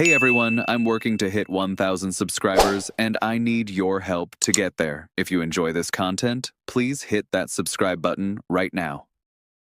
Hey everyone, I'm working to hit 1,000 subscribers and I need your help to get there. If you enjoy this content, please hit that subscribe button right now.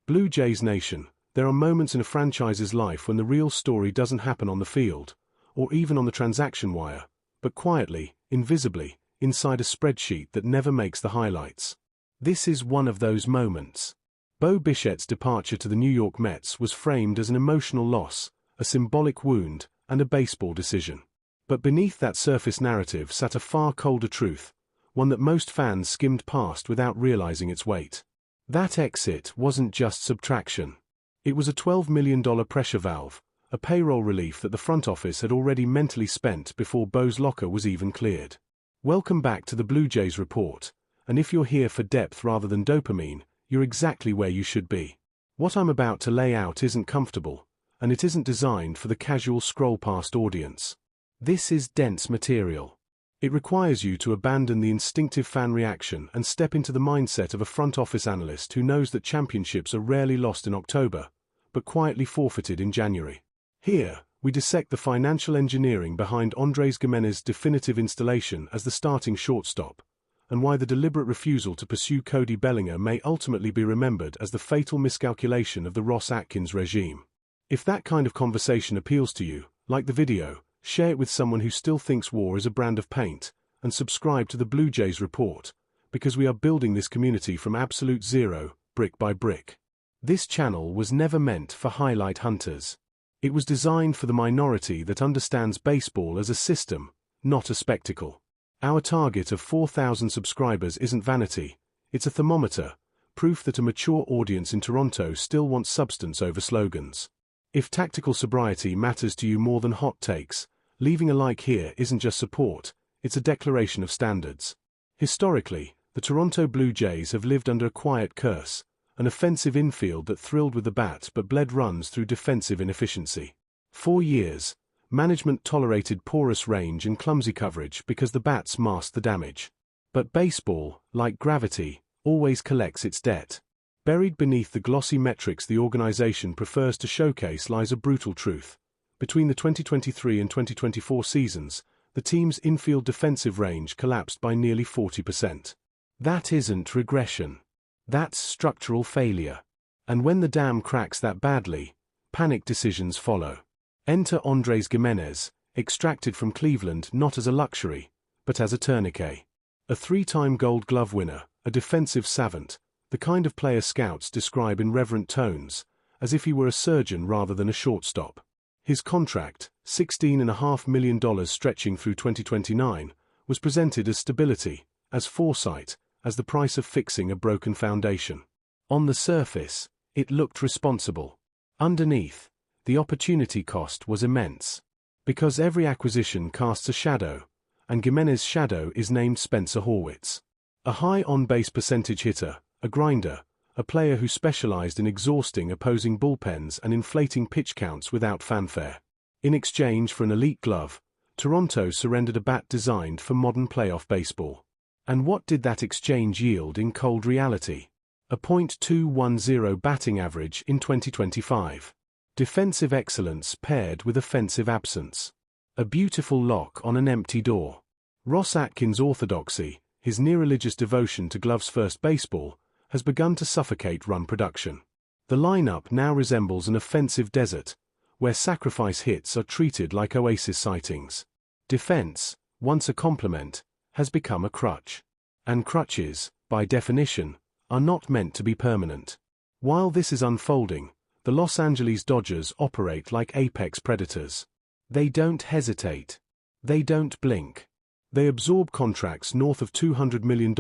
Blue Jays Nation, there are moments in a franchise's life when the real story doesn't happen on the field, or even on the transaction wire, but quietly, invisibly, inside a spreadsheet that never makes the highlights. This is one of those moments. Bo Bichette's departure to the New York Mets was framed as an emotional loss, a symbolic wound, and a baseball decision. But beneath that surface narrative sat a far colder truth, one that most fans skimmed past without realizing its weight. That exit wasn't just subtraction. It was a $12 million pressure valve, a payroll relief that the front office had already mentally spent before Bo's locker was even cleared. Welcome back to the Blue Jays Report, and if you're here for depth rather than dopamine, you're exactly where you should be. What I'm about to lay out isn't comfortable, and it isn't designed for the casual scroll-past audience. This is dense material. It requires you to abandon the instinctive fan reaction and step into the mindset of a front office analyst who knows that championships are rarely lost in October, but quietly forfeited in January. Here, we dissect the financial engineering behind Andrés Giménez's definitive installation as the starting shortstop, and why the deliberate refusal to pursue Cody Bellinger may ultimately be remembered as the fatal miscalculation of the Ross Atkins regime. If that kind of conversation appeals to you, like the video, share it with someone who still thinks war is a brand of paint, and subscribe to the Blue Jays Report, because we are building this community from absolute zero, brick by brick. This channel was never meant for highlight hunters. It was designed for the minority that understands baseball as a system, not a spectacle. Our target of 4,000 subscribers isn't vanity, it's a thermometer, proof that a mature audience in Toronto still wants substance over slogans. If tactical sobriety matters to you more than hot takes, leaving a like here isn't just support, it's a declaration of standards. Historically, the Toronto Blue Jays have lived under a quiet curse, an offensive infield that thrilled with the bat but bled runs through defensive inefficiency. For years, management tolerated porous range and clumsy coverage because the bats masked the damage. But baseball, like gravity, always collects its debt. Buried beneath the glossy metrics the organization prefers to showcase lies a brutal truth. Between the 2023 and 2024 seasons, the team's infield defensive range collapsed by nearly 40%. That isn't regression. That's structural failure. And when the dam cracks that badly, panic decisions follow. Enter Andrés Giménez, extracted from Cleveland not as a luxury, but as a tourniquet. A three-time Gold Glove winner, a defensive savant, the kind of player scouts describe in reverent tones, as if he were a surgeon rather than a shortstop. His contract, $16.5 million stretching through 2029, was presented as stability, as foresight, as the price of fixing a broken foundation. On the surface, it looked responsible. Underneath, the opportunity cost was immense. Because every acquisition casts a shadow, and Giménez's shadow is named Spencer Horwitz. A high on-base percentage hitter, a grinder, a player who specialized in exhausting opposing bullpens and inflating pitch counts without fanfare. In exchange for an elite glove, Toronto surrendered a bat designed for modern playoff baseball. And what did that exchange yield in cold reality? A .210 batting average in 2025. Defensive excellence paired with offensive absence. A beautiful lock on an empty door. Ross Atkins' orthodoxy, his near-religious devotion to gloves first baseball, has begun to suffocate run production. The lineup now resembles an offensive desert, where sacrifice hits are treated like oasis sightings. Defense, once a complement, has become a crutch. And crutches, by definition, are not meant to be permanent. While this is unfolding, the Los Angeles Dodgers operate like apex predators. They don't hesitate. They don't blink. They absorb contracts north of $200 million,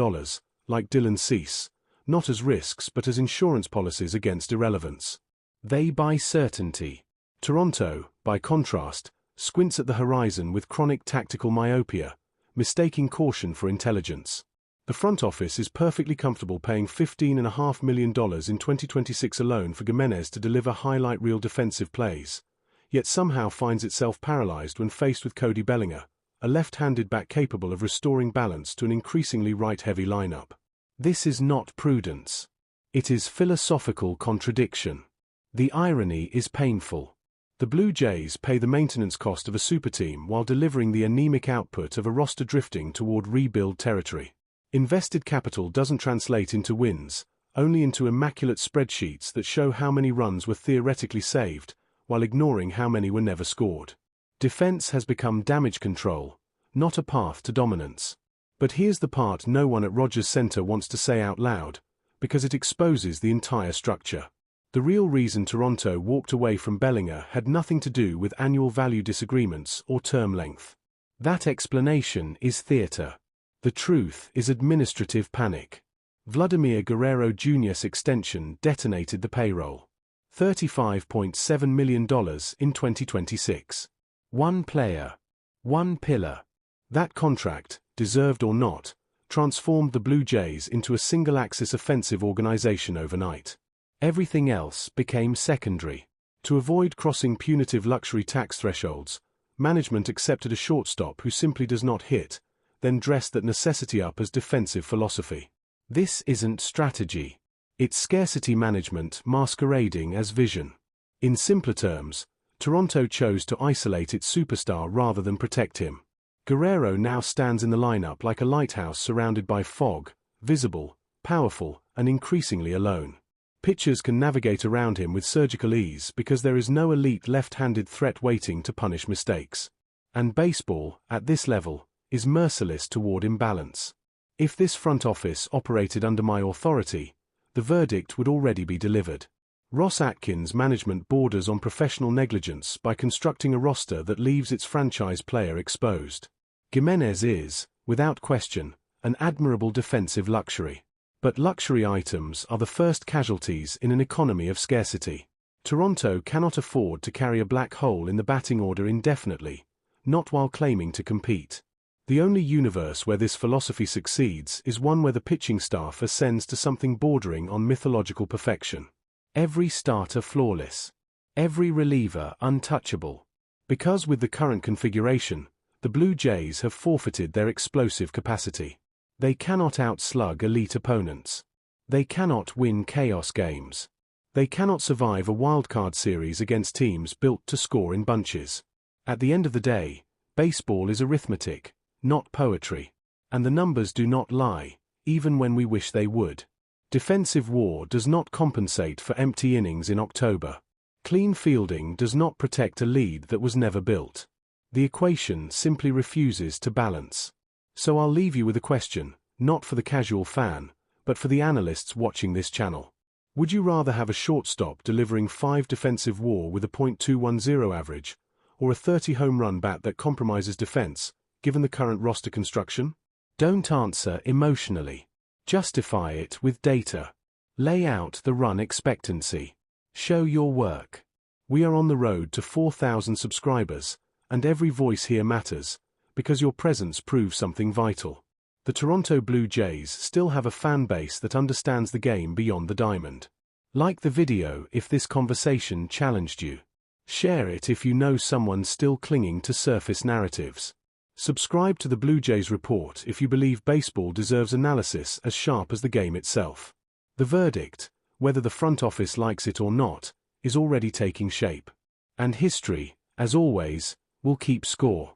like Dylan Cease, not as risks but as insurance policies against irrelevance. They buy certainty. Toronto, by contrast, squints at the horizon with chronic tactical myopia, mistaking caution for intelligence. The front office is perfectly comfortable paying $15.5 million in 2026 alone for Giménez to deliver highlight reel defensive plays, yet somehow finds itself paralyzed when faced with Cody Bellinger, a left-handed bat capable of restoring balance to an increasingly right-heavy lineup. This is not prudence. It is philosophical contradiction. The irony is painful. The Blue Jays pay the maintenance cost of a superteam while delivering the anemic output of a roster drifting toward rebuild territory. Invested capital doesn't translate into wins, only into immaculate spreadsheets that show how many runs were theoretically saved, while ignoring how many were never scored. Defense has become damage control, not a path to dominance. But here's the part no one at Rogers Center wants to say out loud, because it exposes the entire structure. The real reason Toronto walked away from Bellinger had nothing to do with annual value disagreements or term length. That explanation is theater. The truth is administrative panic. Vladimir Guerrero Jr.'s extension detonated the payroll. $35.7 million in 2026. One player. One pillar. That contract, deserved or not, transformed the Blue Jays into a single-axis offensive organization overnight. Everything else became secondary. To avoid crossing punitive luxury tax thresholds, management accepted a shortstop who simply does not hit, then dressed that necessity up as defensive philosophy. This isn't strategy. It's scarcity management masquerading as vision. In simpler terms, Toronto chose to isolate its superstar rather than protect him. Guerrero now stands in the lineup like a lighthouse surrounded by fog, visible, powerful, and increasingly alone. Pitchers can navigate around him with surgical ease because there is no elite left-handed threat waiting to punish mistakes. And baseball, at this level, is merciless toward imbalance. If this front office operated under my authority, the verdict would already be delivered. Ross Atkins' management borders on professional negligence by constructing a roster that leaves its franchise player exposed. Gimenez is, without question, an admirable defensive luxury. But luxury items are the first casualties in an economy of scarcity. Toronto cannot afford to carry a black hole in the batting order indefinitely, not while claiming to compete. The only universe where this philosophy succeeds is one where the pitching staff ascends to something bordering on mythological perfection. Every starter flawless. Every reliever untouchable. Because with the current configuration, the Blue Jays have forfeited their explosive capacity. They cannot outslug elite opponents. They cannot win chaos games. They cannot survive a wildcard series against teams built to score in bunches. At the end of the day, baseball is arithmetic, not poetry. And the numbers do not lie, even when we wish they would. Defensive war does not compensate for empty innings in October. Clean fielding does not protect a lead that was never built. The equation simply refuses to balance. So I'll leave you with a question, not for the casual fan, but for the analysts watching this channel. Would you rather have a shortstop delivering 5 defensive WAR with a .210 average, or a 30 home run bat that compromises defense, given the current roster construction? Don't answer emotionally. Justify it with data. Lay out the run expectancy. Show your work. We are on the road to 4,000 subscribers, and every voice here matters, because your presence proves something vital. The Toronto Blue Jays still have a fan base that understands the game beyond the diamond. Like the video if this conversation challenged you. Share it if you know someone still clinging to surface narratives. Subscribe to the Blue Jays Report if you believe baseball deserves analysis as sharp as the game itself. The verdict, whether the front office likes it or not, is already taking shape. And history, as always, will keep score.